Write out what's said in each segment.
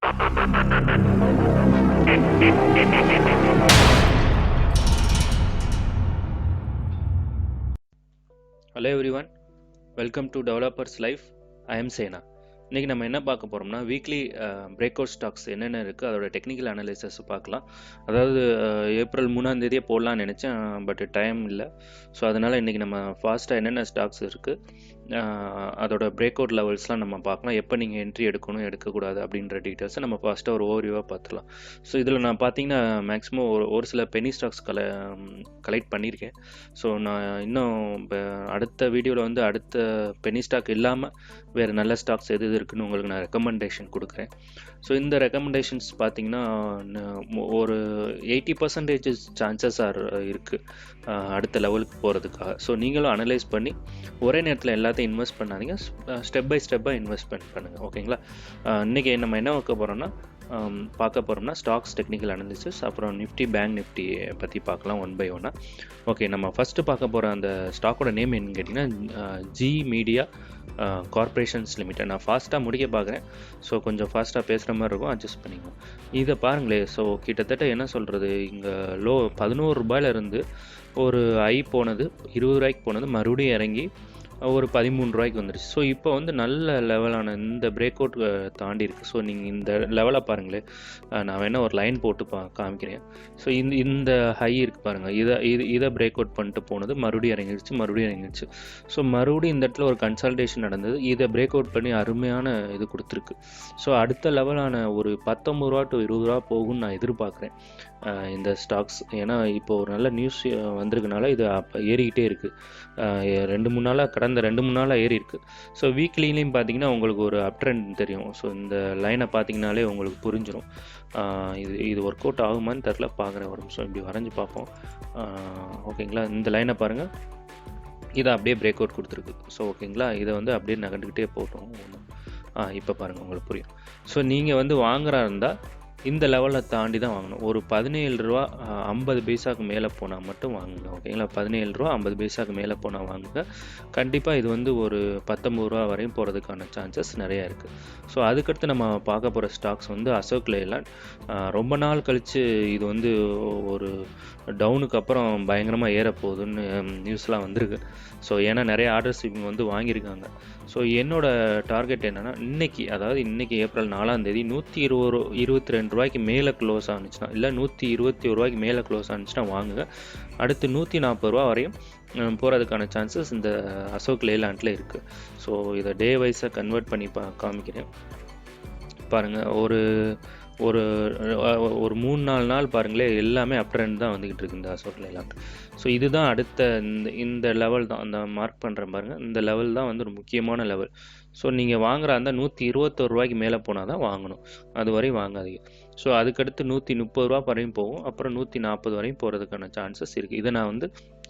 Hello everyone, welcome to Developers Life. I am Sena. இன்றைக்கி நம்ம என்ன பார்க்க போகிறோம்னா வீக்லி பிரேக் அவுட் ஸ்டாக்ஸ் என்னென்ன இருக்குது அதோட டெக்னிக்கல் அனலைசஸ் பார்க்கலாம். அதாவது ஏப்ரல் 3ஆம் தேதியே போடலான்னு நினச்சேன், பட் டைம் இல்லை. ஸோ அதனால் இன்றைக்கி நம்ம ஃபாஸ்ட்டாக என்னென்ன ஸ்டாக்ஸ் இருக்குது அதோட பிரேக் அவுட் லெவல்ஸ்லாம் நம்ம பார்க்கலாம். எப்போ நீங்கள் என்ட்ரி எடுக்கணும் எடுக்கக்கூடாது அப்படின்ற டீட்டெயில்ஸை நம்ம ஃபாஸ்ட்டாக ஒரு ஓவர்வியூவாக பார்த்துக்கலாம். ஸோ இதில் நான் பார்த்தீங்கன்னா மேக்ஸிமம் ஒரு சில பெனி ஸ்டாக்ஸ் கலெக்ட் பண்ணியிருக்கேன். ஸோ நான் இன்னும் அடுத்த வீடியோவில் வந்து அடுத்த பெனி ஸ்டாக் இல்லாமல் வேறு நல்ல ஸ்டாக்ஸ் எது இருக்குன்னு உங்களுக்கு நான் ரெக்கமெண்டேஷன் கொடுக்குறேன். ஸோ இந்த ரெக்கமெண்டேஷன்ஸ் பார்த்தீங்கன்னா ஒரு 80% சான்சஸ் இருக்குது அடுத்த லெவலுக்கு போகிறதுக்காக. ஸோ நீங்களும் அனலைஸ் பண்ணி ஒரே நேரத்தில் எல்லாத்தையும் இன்வெஸ்ட் பண்ணாதீங்க, ஸ்டெப் பை ஸ்டெப்பாக இன்வெஸ்ட்மெண்ட் பண்ணுங்கள். ஓகேங்களா? இன்றைக்கி நம்ம என்ன பார்க்க போகிறோம்னா ஸ்டாக்ஸ் டெக்னிக்கல் அனாலிசிஸ், அப்புறம் நிஃப்டி பேங்க் நிஃப்டி பற்றி பார்க்கலாம் ஒன் பை ஒன்னாக. ஓகே, நம்ம ஃபஸ்ட்டு பார்க்க போகிற அந்த ஸ்டாக்கோட நேம் என்னன்னு கேட்டிங்கன்னா ஜி மீடியா கார்பரேஷன்ஸ் லிமிடெட். நான் ஃபாஸ்ட்டாக முடிக்க பார்க்குறேன், ஸோ கொஞ்சம் ஃபாஸ்ட்டாக பேசுகிற மாதிரி இருக்கும், அட்ஜஸ்ட் பண்ணிக்கணும். இதை பாருங்களேன், ஸோ கிட்டத்தட்ட என்ன சொல்கிறது, இங்கே லோ 11 ரூபாயிலிருந்து ஒரு போனது 20 ரூபாய்க்கு போனது, மறுபடியும் இறங்கி ஒரு 13 ரூபாய்க்கு வந்துடுச்சு. ஸோ இப்போ வந்து நல்ல லெவலான இந்த பிரேக் அவுட் தாண்டி இருக்குது. ஸோ நீங்கள் இந்த லெவலை பாருங்களேன், நான் வேணால் ஒரு லைன் போட்டு காமிக்கிறேன். ஸோ இந்த ஹை இருக்குது பாருங்கள், இதை பிரேக் அவுட் பண்ணிட்டு போனது, மறுபடியும் இறங்கிடுச்சு. ஸோ மறுபடியும் இந்த இடத்துல ஒரு கன்சல்டேஷன் நடந்தது, இதை பிரேக் அவுட் பண்ணி அருமையான இது கொடுத்துருக்கு. ஸோ அடுத்த லெவலான ஒரு 19 ரூபா டு 20 ரூபா போகும்னு நான் எதிர்பார்க்குறேன் இந்த ஸ்டாக்ஸ். ஏன்னா இப்போ ஒரு நல்ல நியூஸ் வந்திருக்கனால இது ஏறிக்கிட்டே இருக்குது. 2-3 நாளாக கடந்த 2-3 நாளாக ஏறி இருக்குது. ஸோ வீக்லிலையும் பார்த்தீங்கன்னா உங்களுக்கு ஒரு அப் ட்ரெண்ட் தெரியும். ஸோ இந்த லைனை பார்த்தீங்கனாலே உங்களுக்கு புரிஞ்சிடும். இது ஒர்க் அவுட் ஆகுமான்னு தெரில, பார்க்குறேன் ஒரு நிமிஷம், இப்படி வரைஞ்சி பார்ப்போம். ஓகேங்களா? இந்த லைனை பாருங்கள், இதை அப்படியே பிரேக் அவுட் கொடுத்துருக்கு. ஸோ ஓகேங்களா, இதை வந்து அப்படியே நகண்டுக்கிட்டே போட்டோம். இப்போ பாருங்கள், உங்களுக்கு புரியும். ஸோ நீங்கள் வந்து வாங்குறா இருந்தால் இந்த லெவலில் தாண்டி தான் வாங்கணும். ஒரு 17 ரூபா 50 பைசாவுக்கு மேலே போனால் மட்டும் வாங்குங்க. ஓகேங்களா? 17 ரூபா 50 பைசாவுக்கு மேலே போனால் வாங்குங்க. கண்டிப்பாக இது வந்து ஒரு 19 ரூபா வரையும் போகிறதுக்கான சான்சஸ் நிறையா இருக்குது. ஸோ அதுக்கடுத்து நம்ம பார்க்க போகிற ஸ்டாக்ஸ் வந்து அசோக் லேலாண்ட். ரொம்ப நாள் கழித்து இது வந்து ஒரு டவுனுக்கு அப்புறம் பயங்கரமாக ஏறப்போகுதுன்னு நியூஸ்லாம் வந்திருக்கு. ஸோ ஏன்னா நிறைய ஆர்டர்ஸ் இவங்க வந்து வாங்கியிருக்காங்க. ஸோ என்னோடய டார்கெட் என்னென்னா இன்றைக்கி ஏப்ரல் 4ஆம் தேதி 122 ரூபாய்க்கு மேலே க்ளோஸ் ஆனிச்சுன்னா, இல்லை 121 ரூபாய்க்கு மேலே க்ளோஸ் ஆனிச்சுன்னா வாங்குங்க. அடுத்து 140 ரூபா வரையும் போகிறதுக்கான சான்சஸ் இந்த அசோக் லேலாண்டில் இருக்குது. ஸோ இதை டே வைஸாக கன்வெர்ட் பண்ணி காமிக்கிறேன் பாருங்கள். ஒரு 3-4 நாள் பாருங்களேன், எல்லாமே அப் ட்ரெண்ட் தான் வந்துக்கிட்டு இருக்குது இந்த அசோக் லேலாண்ட். ஸோ இதுதான் அடுத்த இந்த லெவல் தான், அந்த மார்க் பண்ணுறேன் பாருங்கள், இந்த லெவல் தான் வந்து ஒரு முக்கியமான லெவல். ஸோ நீங்கள் வாங்குற அந்த 121 ரூபாய்க்கு மேலே போனால் தான் வாங்கணும், அது வரையும் வாங்காதீங்க. ஸோ அதுக்கடுத்து 130 ரூபா வரையும் போகும், அப்புறம் 140 வரையும் போகிறதுக்கான சான்சஸ் இருக்குது. இதை நான் வந்து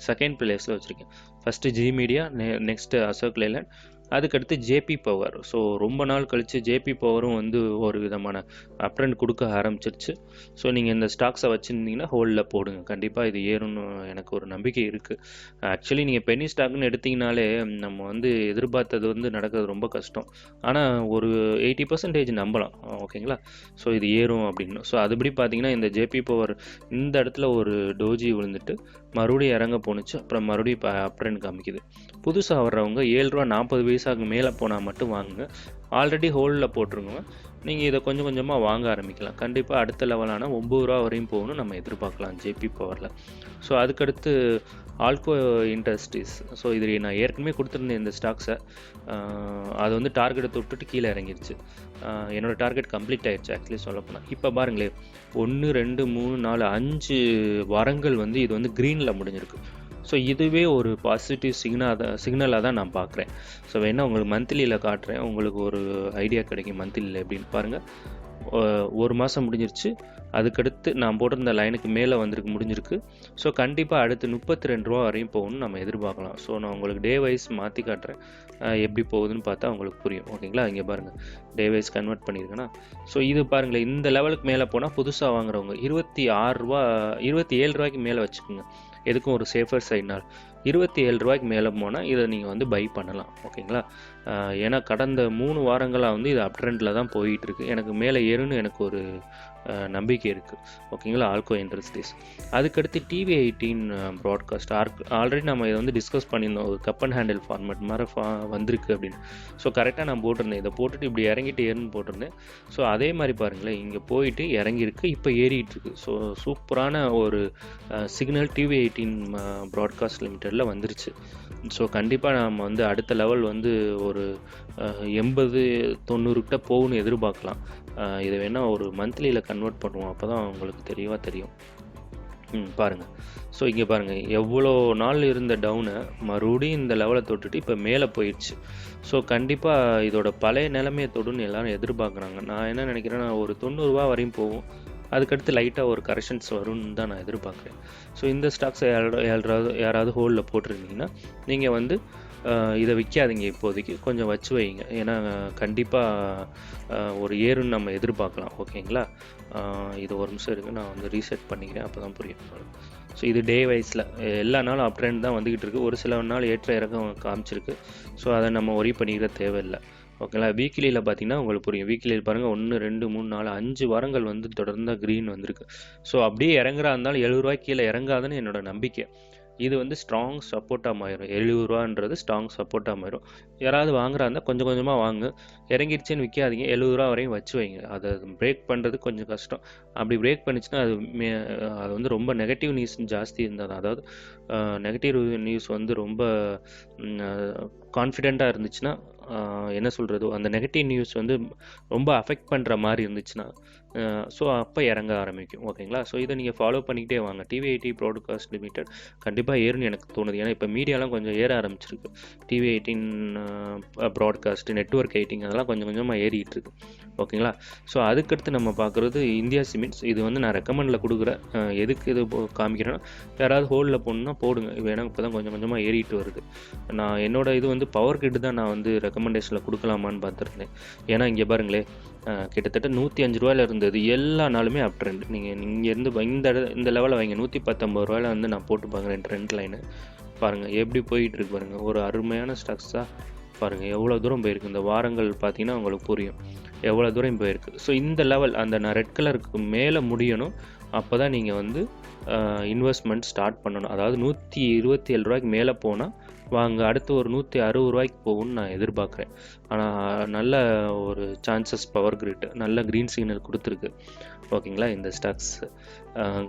செகண்ட் பிளேஸில் வச்சுருக்கேன். First G media, next Ashok Leyland, அதுக்கடுத்து ஜேபி பவர். ஸோ ரொம்ப நாள் கழித்து ஜேபி பவரும் வந்து ஒரு விதமான அப்ட்ரெண்ட் கொடுக்க ஆரம்பிச்சிருச்சு. ஸோ நீங்கள் இந்த ஸ்டாக்ஸை வச்சுருந்தீங்கன்னா ஹோல்டில் போடுங்க, கண்டிப்பாக இது ஏறும்னு எனக்கு ஒரு நம்பிக்கை இருக்குது. ஆக்சுவலி நீங்கள் பெனி ஸ்டாக்னு எடுத்திங்கனாலே நம்ம வந்து எதிர்பார்த்தது வந்து நடக்கிறது ரொம்ப கஷ்டம். ஆனால் ஒரு 80% நம்பலாம். ஓகேங்களா? ஸோ இது ஏறும் அப்படின்னு. ஸோ அதுபடி பார்த்தீங்கன்னா இந்த ஜேபி பவர் இந்த இடத்துல ஒரு டோஜி விழுந்துட்டு மறுபடியும் இறங்க போணுச்சு, அப்புறம் மறுபடியும் அப்ட்ரெண்ட் காமிக்குது. புதுசாக வர்றவங்க 7 ரூபா 40 பைசாவுக்கு மேலே போனால் மட்டும் வாங்குங்க. ஆல்ரெடி ஹோல்டில் போட்டுருங்க, நீங்கள் இதை கொஞ்சம் கொஞ்சமாக வாங்க ஆரம்பிக்கலாம். கண்டிப்பாக அடுத்த லெவலான 9 ரூபா வரையும் போகணும்னு நம்ம எதிர்பார்க்கலாம் ஜேபி பவரில். ஸோ அதுக்கடுத்து ஆல்கோ இண்டஸ்ட்ரீஸ். ஸோ இது நான் ஏற்கனவே கொடுத்துருந்தேன் இந்த ஸ்டாக்ஸை, அது வந்து டார்கெட்டை தொட்டுட்டு கீழே இறங்கிருச்சு. என்னோடய டார்கெட் கம்ப்ளீட் ஆகிடுச்சு ஆக்சுவலி சொல்லப்போனால். இப்போ பாருங்களேன், 1 2 3 4 5 வாரங்கள் வந்து இது வந்து க்ரீனில் முடிஞ்சிருக்கு. ஸோ இதுவே ஒரு பாசிட்டிவ் சிக்னலாக தான் நான் பார்க்குறேன். ஸோ வேணால் உங்களுக்கு மந்த்லியில் காட்டுறேன், உங்களுக்கு ஒரு ஐடியா கிடைக்கும் மந்த்லியில் எப்படின்னு பாருங்கள். 1 மாதம் முடிஞ்சிருச்சு, அதுக்கடுத்து நான் போட்டிருந்த லைனுக்கு மேலே முடிஞ்சிருக்கு. ஸோ கண்டிப்பாக அடுத்து 32 ரூபா வரையும் போகணும்னு நம்ம எதிர்பார்க்கலாம். ஸோ நான் உங்களுக்கு டே வைஸ் மாற்றி காட்டுறேன், எப்படி போகுதுன்னு பார்த்தா உங்களுக்கு புரியும். ஓகேங்களா? இங்கே பாருங்கள், டே வைஸ் கன்வெர்ட் பண்ணியிருக்கேன்னா. ஸோ இது பாருங்களேன், இந்த லெவலுக்கு மேலே போனால் புதுசாக வாங்குறவங்க 27 ரூபாய்க்கு மேலே வச்சுக்கோங்க. எதுக்கும் ஒரு சேஃபர் சைட்னால் 27 ரூபாய்க்கு மேலே போனால் இதை நீங்கள் வந்து பை பண்ணலாம். ஓகேங்களா? ஏன்னா கடந்த 3 வாரங்களாக வந்து இது அப் ட்ரெண்டில் தான் போயிட்டுருக்கு. எனக்கு மேலே ஏறுன்னு எனக்கு ஒரு நம்பிக்கை இருக்குது. ஓகேங்களா, ஆல்கோ இண்டஸ்ட்ரீஸ். அதுக்கடுத்து TV18 ப்ராட்காஸ்ட் ஆல்ரெடி நம்ம இதை வந்து டிஸ்கஸ் பண்ணியிருந்தோம். ஒரு கப் அண்ட் ஹேண்டில் ஃபார்மேட் மாதிரி வந்திருக்கு அப்படின்னு. ஸோ கரெக்டாக நான் போட்டிருந்தேன், இதை போட்டுட்டு இப்படி இறங்கிட்டு ஏறுன்னு போட்டிருந்தேன். ஸோ அதே மாதிரி பாருங்களேன், இங்கே போயிட்டு இறங்கியிருக்கு, இப்போ ஏறிட்டு இருக்கு. ஸோ சூப்பரான ஒரு சிக்னல் TV18 ப்ராட்காஸ்ட் லிமிட்டடில் வந்துருச்சு. ஸோ கண்டிப்பாக நம்ம வந்து அடுத்த லெவல் வந்து ஒரு 80-90 கிட்ட போகும்னு எதிர்பார்க்கலாம். இதை வேணால் ஒரு மந்த்லியில் கன்வெர்ட் பண்ணுவோம், அப்போ தான் உங்களுக்கு தெளிவாக தெரியும். பாருங்கள். ஸோ இங்கே பாருங்கள், எவ்வளோ நாள் இருந்த டவுனை மறுபடியும் இந்த லெவலை தொட்டுட்டு இப்போ மேலே போயிடுச்சு. ஸோ கண்டிப்பாக இதோட பழைய நிலைமையை தொடுன்னு எல்லாரும் எதிர்பார்க்குறாங்க. நான் என்ன நினைக்கிறேன்னா, ஒரு 90 ரூபா வரையும் போகும், அதுக்கடுத்து லைட்டாக ஒரு கரெக்ஷன்ஸ் வரும்னு தான் நான் எதிர்பார்க்குறேன். ஸோ இந்த ஸ்டாக்ஸை யாராவது ஹோல்டில் போட்டிருந்தீங்கன்னா நீங்கள் வந்து இதை விற்காதீங்க, இப்போதைக்கு கொஞ்சம் வச்சு வைங்க. ஏன்னா கண்டிப்பாக ஒரு ஏறுன்னு நம்ம எதிர்பார்க்கலாம். ஓகேங்களா, இது ஒரு நிமிஷம் இருக்குது, நான் வந்து ரீசெட் பண்ணிக்கிறேன், அப்போ தான் புரியும். ஸோ இது டே வைஸில் எல்லா நாளும் அப் ட்ரெண்ட் தான் வந்துக்கிட்டு இருக்குது. ஒரு சில நாள் ஏற்ற இறக்கம் காமிச்சிருக்கு. ஸோ அதை நம்ம ஒரி பண்ணிக்கிற தேவையில்லை. ஓகேங்களா, வீக்லியில் பார்த்தீங்கன்னா உங்களுக்கு புரியும். வீக்லியில் பாருங்கள், 1 2 3 4 5 வாரங்கள் வந்து தொடர்ந்து க்ரீன் வந்திருக்கு. ஸோ அப்படியே இறங்குறா இருந்தாலும் 70 ரூபாய்க்கு கீழே இறங்காதுன்னு என்னோட நம்பிக்கை. இது வந்து ஸ்ட்ராங் சப்போர்ட்டாக மாறிடும். 70 ரூபான்றது ஸ்ட்ராங் சப்போர்ட்டாக மாறிடும். யாராவது வாங்குறா இருந்தால் கொஞ்சம் கொஞ்சமாக வாங்க, இறங்கிடுச்சுன்னு விற்காதீங்க, 70 ரூபா வரையும் வச்சு வைங்க. அதை பிரேக் பண்ணுறது கொஞ்சம் கஷ்டம். அப்படி பிரேக் பண்ணிச்சுன்னா அது வந்து ரொம்ப நெகட்டிவ் நியூஸ் ஜாஸ்தி இருந்தது. அதாவது நெகட்டிவ் நியூஸ் வந்து ரொம்ப கான்ஃபிடெண்ட்டாக இருந்துச்சுன்னா, என்ன சொல்கிறது, அந்த நெகட்டிவ் நியூஸ் வந்து ரொம்ப அஃபெக்ட் பண்ணுற மாதிரி இருந்துச்சுன்னா, ஸோ அப்போ இறங்க ஆரம்பிக்கும். ஓகேங்களா, ஸோ இதை நீங்கள் ஃபாலோ பண்ணிக்கிட்டே வாங்க. TV18 ப்ராட்காஸ்ட் லிமிட்டட் கண்டிப்பாக ஏறுன்னு எனக்கு தோணுது. ஏன்னா இப்போ மீடியாலாம் கொஞ்சம் ஏற ஆரம்பிச்சிருக்கு. TV18 ப்ராட்காஸ்ட், நெட்வொர்க் 18 அதெல்லாம் கொஞ்சம் கொஞ்சமாக ஏறிட்டு இருக்கு. ஓகேங்களா, ஸோ அதுக்கடுத்து நம்ம பார்க்குறது இந்தியா சிமெண்ட்ஸ். இது வந்து நான் ரெக்கமெண்டில் கொடுக்குறேன். எதுக்கு இது காமிக்கிறேன்னா, யாராவது ஹோல்டில் போடணுன்னா போடுங்க. ஏன்னா இப்போ தான் கொஞ்சம் கொஞ்சமாக ஏறிட்டு வருது. நான் என்னோட இது வந்து பவர் கிட் தான் நான் வந்து ரெக்கமெண்டேஷனில் கொடுக்கலாமான்னு பார்த்துருந்தேன். ஏன்னா இங்கே பாருங்களேன், கிட்டத்தட்ட 105 ரூபாயில் இருந்தது. எல்லா நாளுமே அப் ட்ரெண்ட். நீங்கள் இங்கேருந்து இந்த லெவலில் வைங்க, 119 ரூபாயில் வந்து நான் போட்டு பார்க்குறேன் ட்ரெண்ட் லைனு. பாருங்கள் எப்படி போயிட்டுருக்கு பாருங்கள். ஒரு அருமையான ஸ்டாக்ஸ் தான். பாருங்கள் எவ்வளோ தூரம் போயிருக்கு. இந்த வாரங்கள் பார்த்தீங்கன்னா உங்களுக்கு புரியும் எவ்வளோ தூரம் போயிருக்கு. ஸோ இந்த லெவல் அந்த நான் ரெட் கலருக்கு மேலே முடியணும். அப்போ தான் நீங்கள் வந்து இன்வெஸ்ட்மெண்ட் ஸ்டார்ட் பண்ணணும். அதாவது 127 ரூபாய்க்கு மேலே போனால் வாங்க, அடுத்து ஒரு 160 ரூபாய்க்கு போகும்னு நான் எதிர்பார்க்குறேன். ஆனால் நல்ல ஒரு சான்சஸ் பவர் கிரிட் நல்ல க்ரீன் சிக்னல் கொடுத்துருக்கு. ஓகேங்களா, இந்த ஸ்டாக்ஸ்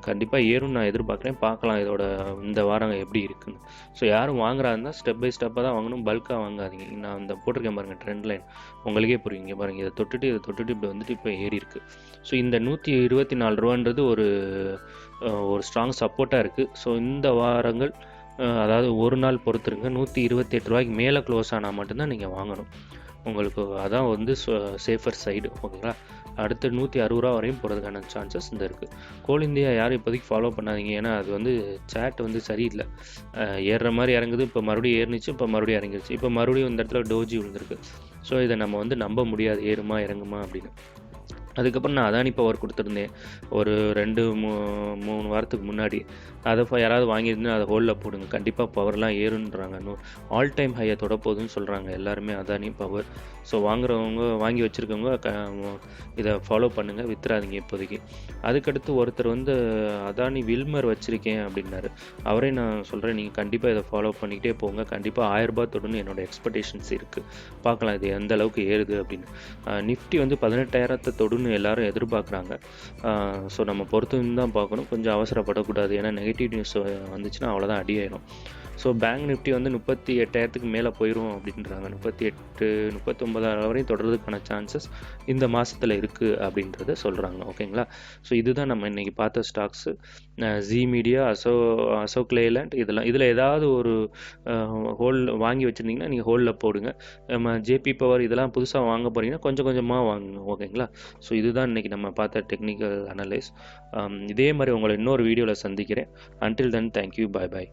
கண்டிப்பாக ஏறும்னு நான் எதிர்பார்க்குறேன். பார்க்கலாம் இதோட இந்த வாரம் எப்படி இருக்குன்னு. ஸோ யாரும் வாங்குறா இருந்தால் ஸ்டெப் பை ஸ்டெப்பாக தான் வாங்கணும், பல்காக வாங்காதீங்க. நான் இந்த போட்டிருக்கேன் பாருங்கள் ட்ரெண்ட் லைன், உங்களுக்கே புரியுங்க பாருங்கள். இதை தொட்டுட்டு இப்படி வந்துட்டு இப்போ ஏறி இருக்குது. ஸோ இந்த 124 ரூபான்றது ஒரு ஸ்ட்ராங் சப்போர்ட்டாக இருக்குது. ஸோ இந்த வாரங்கள் அதாவது ஒரு நாள் பொறுத்துருங்க, 128 ரூபாய்க்கு மேலே க்ளோஸ் ஆனால் மட்டும்தான் நீங்கள் வாங்கணும். உங்களுக்கு அதான் வந்து சேஃபர் சைடு. ஓகேங்களா, அடுத்து 160 ரூபா வரையும் போகிறதுக்கான சான்சஸ் இந்த இருக்குது. கோல் இந்தியா யாரும் இப்போதைக்கு ஃபாலோ பண்ணாதீங்க. ஏன்னா அது வந்து சேட் வந்து சரியில்லை. ஏறுற மாதிரி இறங்குது, இப்போ மறுபடியும் ஏறிச்சு, இப்போ மறுபடியும் இறங்கிடுச்சு, இப்போ மறுபடியும் இந்த இடத்துல டோஜி விழுந்திருக்கு. ஸோ இதை நம்ம வந்து நம்ப முடியாது ஏறுமா இறங்குமா அப்படின்னு. அதுக்கப்புறம் நான் அதானி பவர் கொடுத்துருந்தேன் ஒரு 2-3 வாரத்துக்கு முன்னாடி. அதை யாராவது வாங்கியிருந்தா அதை ஹோல்டில் போடுங்க, கண்டிப்பாக பவர்லாம் ஏறுன்றாங்க. ஆல் டைம் ஹையை தொட போகுதுன்னு சொல்கிறாங்க எல்லாருமே அதானி பவர். ஸோ வாங்குறவங்க வாங்கி வச்சுருக்கவங்க இதை ஃபாலோ பண்ணுங்கள், வித்துறாதீங்க இப்போதைக்கு. அதுக்கடுத்து ஒருத்தர் வந்து அதானி வில்மர் வச்சுருக்கேன் அப்படின்னாரு. அவரே நான் சொல்கிறேன், நீங்கள் கண்டிப்பாக இதை ஃபாலோ பண்ணிக்கிட்டே போங்க, கண்டிப்பாக 1000 ரூபாய் தொடுன்னு என்னோடய எக்ஸ்பெக்டேஷன்ஸ் இருக்குது. பார்க்கலாம் இது எந்த அளவுக்கு ஏறுது அப்படின்னு. நிஃப்டி வந்து 18,000 தொடுன்னு எல்லாரும் எதிர்பார்க்குறாங்க. ஸோ நம்ம பொறுத்து தான் பார்க்கணும், கொஞ்சம் அவசரப்படக்கூடாது. ஏன்னா நெகட்டிவ் நியூஸ் வந்துச்சுன்னா அவ்வளோதான் அடியாயிடும். ஸோ பேங்க் நிஃப்டி வந்து 38,000 மேலே போயிடும் அப்படின்றாங்க. 38-39 வரையும் தொடர்றதுக்கான சான்சஸ் இந்த மாதத்தில் இருக்குது அப்படின்றத சொல்கிறாங்க. ஓகேங்களா, ஸோ இதுதான் நம்ம இன்றைக்கி பார்த்த ஸ்டாக்ஸு. ஜி மீடியா, அசோக் லேலண்ட், இதில் ஏதாவது ஒரு வாங்கி வச்சுருந்தீங்கன்னா நீங்கள் ஹோல்டில் போடுங்க. நம்ம ஜேபி பவர் இதெல்லாம் புதுசாக வாங்க போகிறீங்கன்னா கொஞ்சம் கொஞ்சமாக வாங்குங்க. ஓகேங்களா, ஸோ இதுதான் இன்றைக்கி நம்ம பார்த்த டெக்னிக்கல் அனலைஸ். இதே மாதிரி உங்களை இன்னொரு வீடியோவில் சந்திக்கிறேன். அன்டில் தென், தேங்க்யூ, பாய் பாய்.